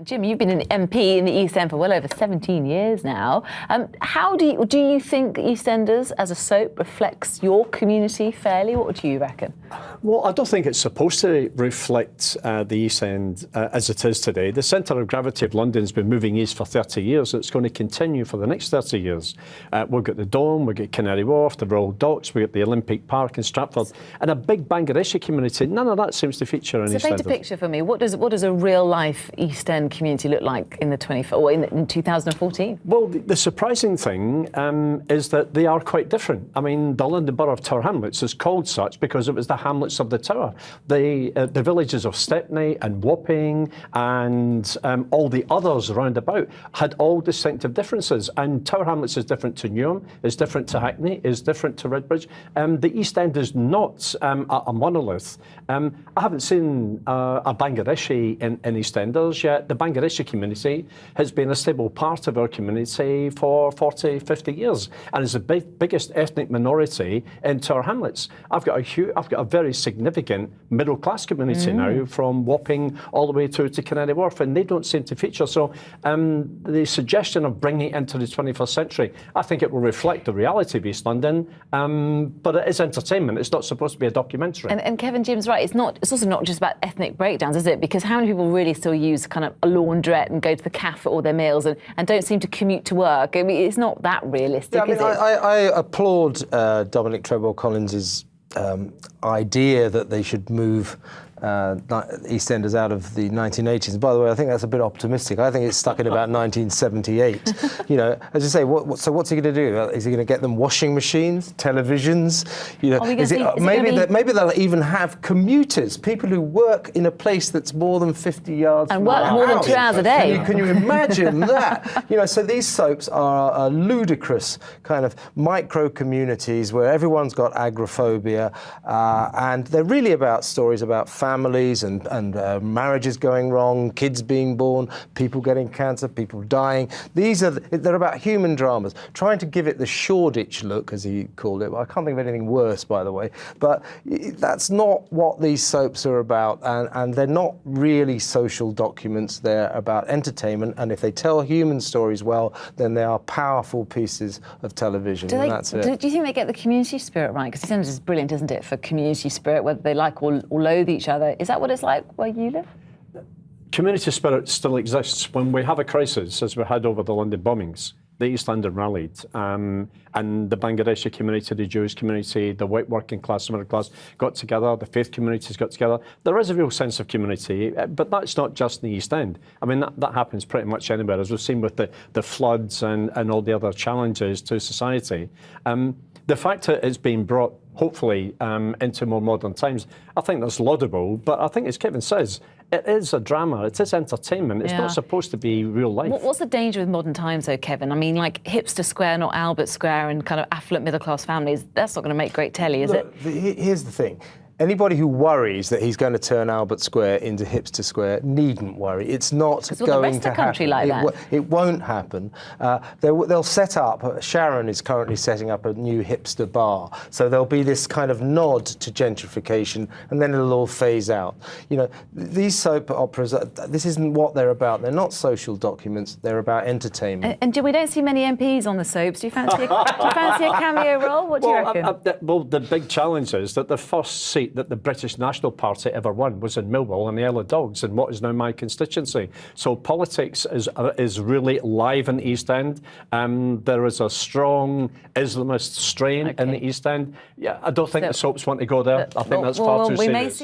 Jim, you've been an MP in the East End for well over 17 years now. How do you think Eastenders as a soap reflects your community fairly? What do you reckon? Well, I don't think it's supposed to reflect the East End as it is today. The centre of gravity of London's been moving east for 30 years. It's going to continue for the next 30 years. We've got the Dome, we've got Canary Wharf, the Royal Docks, we've got the Olympic Park in Stratford, and a big Bangladeshi community. None of that seems to feature in Eastenders. So paint a picture for me. What does a real-life East End community look like in in 2014? Well, the surprising thing is that they are quite different. I mean, the London Borough of Tower Hamlets is called such because it was the hamlets of the Tower. The villages of Stepney and Wapping and all the others round about had all distinctive differences. And Tower Hamlets is different to Newham, is different to Hackney, is different to Redbridge. The East End is not a monolith. I haven't seen a Bangladeshi in EastEnders yet. The Bangladeshi community has been a stable part of our community for 40, 50 years and is the biggest ethnic minority in Tower Hamlets. I've got a very significant middle class community now, from Wapping all the way through to Canary Wharf, and they don't seem to feature. So the suggestion of bringing it into the 21st century, I think it will reflect the reality of East London, but it is entertainment. It's not supposed to be a documentary. And Kevin, Jim's right. It's also not just about ethnic breakdowns, is it? Because how many people really still use kind of a laundrette and go to the cafe for all their meals and don't seem to commute to work? I mean, it's not that realistic, is it? I applaud Dominic Treadwell-Collins's idea that they should move EastEnders out of the 1980s. By the way, I think that's a bit optimistic. I think it's stuck in about 1978. You know, as you say, so what's he going to do? Is he going to get them washing machines, televisions? You know, maybe they'll even have commuters, people who work in a place that's more than 50 yards and from work more than 2 hours a day. Can you imagine that? You know, so these soaps are ludicrous kind of micro communities where everyone's got agoraphobia, and they're really about stories about families and marriages going wrong, kids being born, people getting cancer, people dying. They're about human dramas, trying to give it the Shoreditch look, as he called it. I can't think of anything worse, by the way. But that's not what these soaps are about, and they're not really social documents. They're about entertainment, and if they tell human stories well, then they are powerful pieces of television, and that's it. Do you think they get the community spirit right? Because EastEnders is brilliant, isn't it, for community spirit, whether they like or loathe each other. Is that what it's like where you live? Community spirit still exists. When we have a crisis, as we had over the London bombings, the East London rallied, and the Bangladeshi community, the Jewish community, the white working class, the middle class got together, the faith communities got together. There is a real sense of community, but that's not just in the East End. I mean, that happens pretty much anywhere, as we've seen with the floods and all the other challenges to society. The fact that it's being brought, hopefully, into more modern times, I think that's laudable, but I think, as Kevin says, it is a drama, it is entertainment, it's not supposed to be real life. What's the danger with modern times, though, Kevin? I mean, like Hipster Square, not Albert Square, and kind of affluent middle-class families, that's not going to make great telly, is it? Here's the thing. Anybody who worries that he's going to turn Albert Square into Hipster Square needn't worry. It's not going to happen. It won't happen. They'll set up, Sharon is currently setting up a new hipster bar, so there'll be this kind of nod to gentrification, and then it'll all phase out. You know, these soap operas, this isn't what they're about. They're not social documents, they're about entertainment. And we don't see many MPs on the soaps. Do you fancy a cameo role? What do you reckon? Well, the big challenge is that the first seat that the British National Party ever won was in Millwall and the Isle of Dogs, in what is now my constituency. So politics is really live in the East End. There is a strong Islamist strain in the East End. Yeah, I don't think the soaps want to go there. I think that's far too serious.